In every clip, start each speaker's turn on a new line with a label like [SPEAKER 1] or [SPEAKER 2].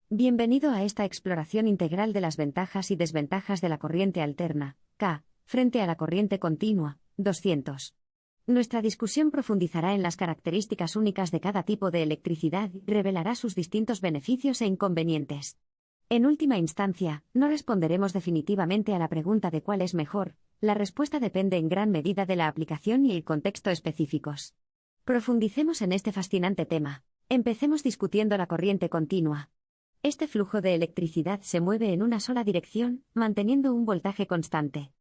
[SPEAKER 1] Bienvenido a esta exploración integral de las ventajas y desventajas de la corriente alterna, K, frente a la corriente continua, 200. Nuestra discusión profundizará en las características únicas de cada tipo de electricidad y revelará sus distintos beneficios e inconvenientes. En última instancia, no responderemos definitivamente a la pregunta de cuál es mejor, la respuesta depende en gran medida de la aplicación y el contexto específicos. Profundicemos en este fascinante tema. Empecemos discutiendo la corriente continua. Este flujo de electricidad se mueve en una sola dirección, manteniendo un voltaje constante.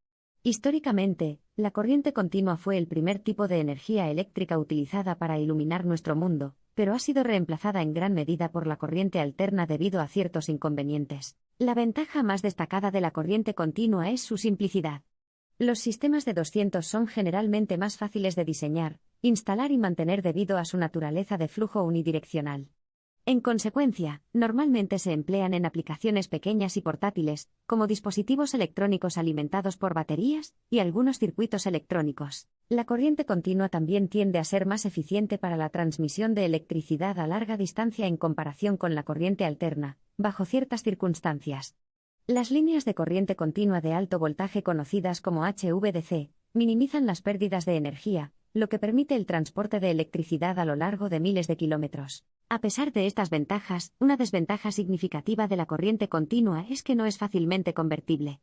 [SPEAKER 1] Históricamente, la corriente continua fue el primer tipo de energía eléctrica utilizada para iluminar nuestro mundo, pero ha sido reemplazada en gran medida por la corriente alterna debido a ciertos inconvenientes. La ventaja más destacada de la corriente continua es su simplicidad. Los sistemas de 200 son generalmente más fáciles de diseñar, instalar y mantener debido a su naturaleza de flujo unidireccional. En consecuencia, normalmente se emplean en aplicaciones pequeñas y portátiles, como dispositivos electrónicos alimentados por baterías y algunos circuitos electrónicos. La corriente continua también tiende a ser más eficiente para la transmisión de electricidad a larga distancia en comparación con la corriente alterna, bajo ciertas circunstancias. Las líneas de corriente continua de alto voltaje conocidas como HVDC minimizan las pérdidas de energía, lo que permite el transporte de electricidad a lo largo de miles de kilómetros. A pesar de estas ventajas, una desventaja significativa de la corriente continua es que no es fácilmente convertible.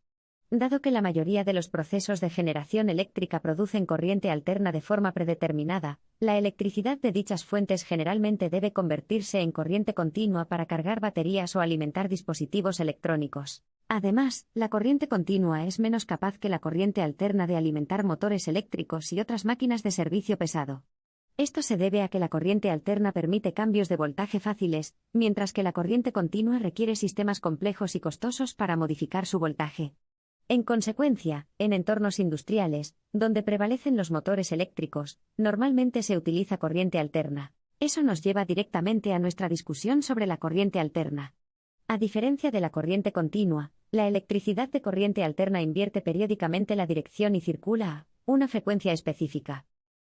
[SPEAKER 1] Dado que la mayoría de los procesos de generación eléctrica producen corriente alterna de forma predeterminada, la electricidad de dichas fuentes generalmente debe convertirse en corriente continua para cargar baterías o alimentar dispositivos electrónicos. Además, la corriente continua es menos capaz que la corriente alterna de alimentar motores eléctricos y otras máquinas de servicio pesado. Esto se debe a que la corriente alterna permite cambios de voltaje fáciles, mientras que la corriente continua requiere sistemas complejos y costosos para modificar su voltaje. En consecuencia, en entornos industriales, donde prevalecen los motores eléctricos, normalmente se utiliza corriente alterna. Eso nos lleva directamente a nuestra discusión sobre la corriente alterna. A diferencia de la corriente continua, la electricidad de corriente alterna invierte periódicamente la dirección y circula a una frecuencia específica.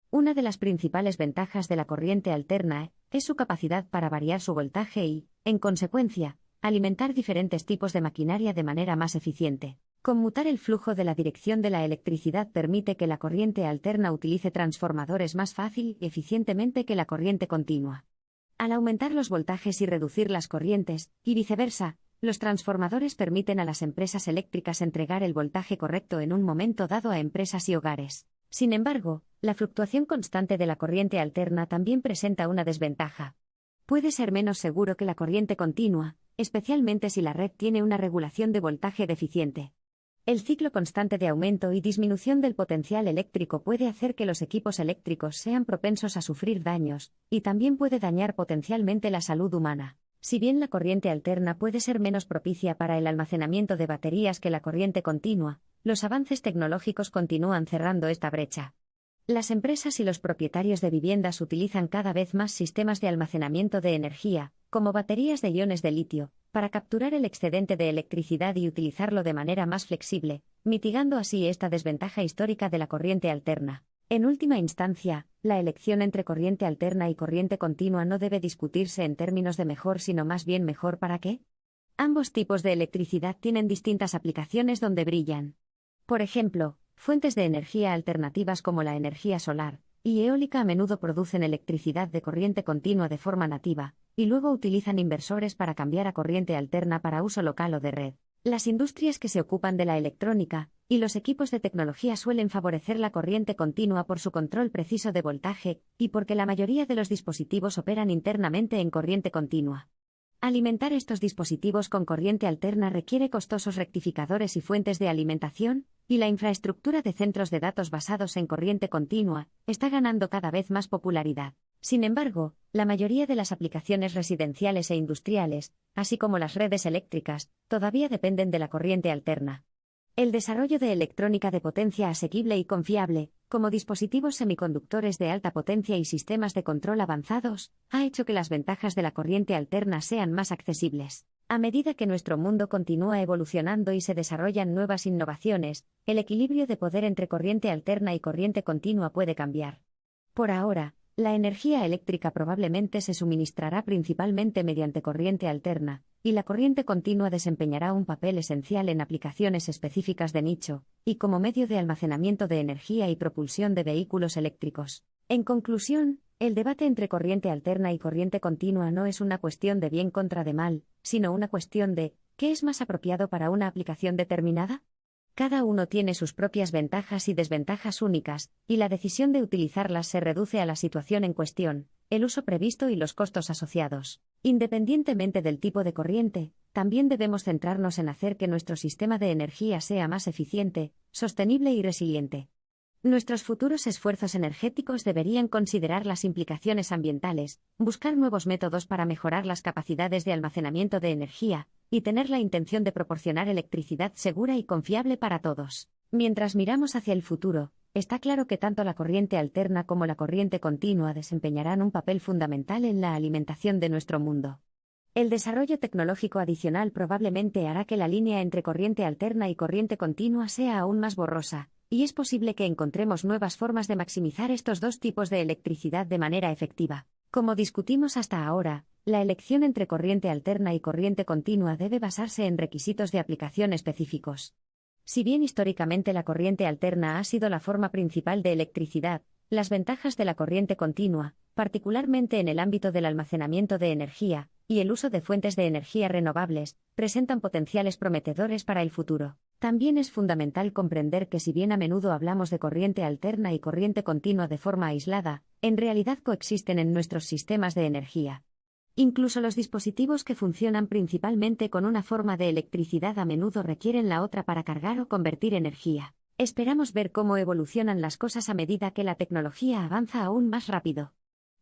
[SPEAKER 1] Una de las principales ventajas de la corriente alterna es su capacidad para variar su voltaje y, en consecuencia, alimentar diferentes tipos de maquinaria de manera más eficiente. Conmutar el flujo de la dirección de la electricidad permite que la corriente alterna utilice transformadores más fácil y eficientemente que la corriente continua. Al aumentar los voltajes y reducir las corrientes, y viceversa, los transformadores permiten a las empresas eléctricas entregar el voltaje correcto en un momento dado a empresas y hogares. Sin embargo, la fluctuación constante de la corriente alterna también presenta una desventaja. Puede ser menos seguro que la corriente continua, especialmente si la red tiene una regulación de voltaje deficiente. El ciclo constante de aumento y disminución del potencial eléctrico puede hacer que los equipos eléctricos sean propensos a sufrir daños, y también puede dañar potencialmente la salud humana. Si bien la corriente alterna puede ser menos propicia para el almacenamiento de baterías que la corriente continua, los avances tecnológicos continúan cerrando esta brecha. Las empresas y los propietarios de viviendas utilizan cada vez más sistemas de almacenamiento de energía, como baterías de iones de litio, para capturar el excedente de electricidad y utilizarlo de manera más flexible, mitigando así esta desventaja histórica de la corriente alterna. En última instancia, la elección entre corriente alterna y corriente continua no debe discutirse en términos de mejor, sino más bien mejor para qué. Ambos tipos de electricidad tienen distintas aplicaciones donde brillan. Por ejemplo, fuentes de energía alternativas como la energía solar y eólica a menudo producen electricidad de corriente continua de forma nativa, y luego utilizan inversores para cambiar a corriente alterna para uso local o de red. Las industrias que se ocupan de la electrónica y los equipos de tecnología suelen favorecer la corriente continua por su control preciso de voltaje y porque la mayoría de los dispositivos operan internamente en corriente continua. Alimentar estos dispositivos con corriente alterna requiere costosos rectificadores y fuentes de alimentación, y la infraestructura de centros de datos basados en corriente continua está ganando cada vez más popularidad. Sin embargo, la mayoría de las aplicaciones residenciales e industriales, así como las redes eléctricas, todavía dependen de la corriente alterna. El desarrollo de electrónica de potencia asequible y confiable, como dispositivos semiconductores de alta potencia y sistemas de control avanzados, ha hecho que las ventajas de la corriente alterna sean más accesibles. A medida que nuestro mundo continúa evolucionando y se desarrollan nuevas innovaciones, el equilibrio de poder entre corriente alterna y corriente continua puede cambiar. Por ahora, la energía eléctrica probablemente se suministrará principalmente mediante corriente alterna, y la corriente continua desempeñará un papel esencial en aplicaciones específicas de nicho, y como medio de almacenamiento de energía y propulsión de vehículos eléctricos. En conclusión, el debate entre corriente alterna y corriente continua no es una cuestión de bien contra de mal, sino una cuestión de ¿qué es más apropiado para una aplicación determinada? Cada uno tiene sus propias ventajas y desventajas únicas, y la decisión de utilizarlas se reduce a la situación en cuestión, el uso previsto y los costos asociados. Independientemente del tipo de corriente, también debemos centrarnos en hacer que nuestro sistema de energía sea más eficiente, sostenible y resiliente. Nuestros futuros esfuerzos energéticos deberían considerar las implicaciones ambientales, buscar nuevos métodos para mejorar las capacidades de almacenamiento de energía, y tener la intención de proporcionar electricidad segura y confiable para todos. Mientras miramos hacia el futuro, está claro que tanto la corriente alterna como la corriente continua desempeñarán un papel fundamental en la alimentación de nuestro mundo. El desarrollo tecnológico adicional probablemente hará que la línea entre corriente alterna y corriente continua sea aún más borrosa, y es posible que encontremos nuevas formas de maximizar estos dos tipos de electricidad de manera efectiva. Como discutimos hasta ahora, la elección entre corriente alterna y corriente continua debe basarse en requisitos de aplicación específicos. Si bien históricamente la corriente alterna ha sido la forma principal de electricidad, las ventajas de la corriente continua, particularmente en el ámbito del almacenamiento de energía y el uso de fuentes de energía renovables, presentan potenciales prometedores para el futuro. También es fundamental comprender que si bien a menudo hablamos de corriente alterna y corriente continua de forma aislada, en realidad coexisten en nuestros sistemas de energía. Incluso los dispositivos que funcionan principalmente con una forma de electricidad a menudo requieren la otra para cargar o convertir energía. Esperamos ver cómo evolucionan las cosas a medida que la tecnología avanza aún más rápido.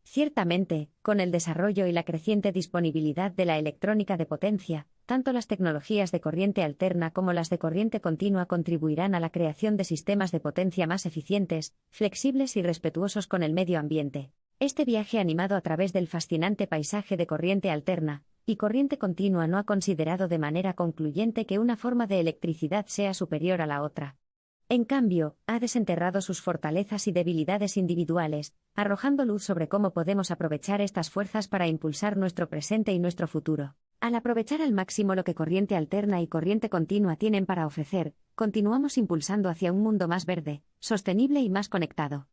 [SPEAKER 1] Ciertamente, con el desarrollo y la creciente disponibilidad de la electrónica de potencia, tanto las tecnologías de corriente alterna como las de corriente continua contribuirán a la creación de sistemas de potencia más eficientes, flexibles y respetuosos con el medio ambiente. Este viaje animado a través del fascinante paisaje de corriente alterna y corriente continua no ha considerado de manera concluyente que una forma de electricidad sea superior a la otra. En cambio, ha desenterrado sus fortalezas y debilidades individuales, arrojando luz sobre cómo podemos aprovechar estas fuerzas para impulsar nuestro presente y nuestro futuro. Al aprovechar al máximo lo que corriente alterna y corriente continua tienen para ofrecer, continuamos impulsando hacia un mundo más verde, sostenible y más conectado.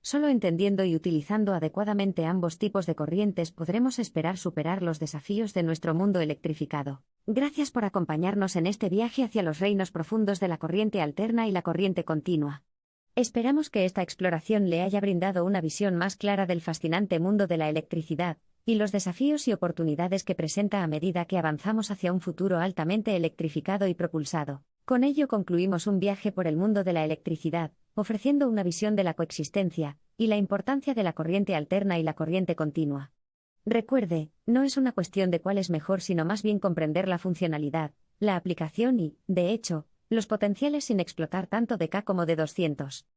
[SPEAKER 1] Solo entendiendo y utilizando adecuadamente ambos tipos de corrientes podremos esperar superar los desafíos de nuestro mundo electrificado. Gracias por acompañarnos en este viaje hacia los reinos profundos de la corriente alterna y la corriente continua. Esperamos que esta exploración le haya brindado una visión más clara del fascinante mundo de la electricidad y los desafíos y oportunidades que presenta a medida que avanzamos hacia un futuro altamente electrificado y propulsado. Con ello concluimos un viaje por el mundo de la electricidad, ofreciendo una visión de la coexistencia y la importancia de la corriente alterna y la corriente continua. Recuerde, no es una cuestión de cuál es mejor, sino más bien comprender la funcionalidad, la aplicación y, de hecho, los potenciales sin explotar tanto de K como de 200.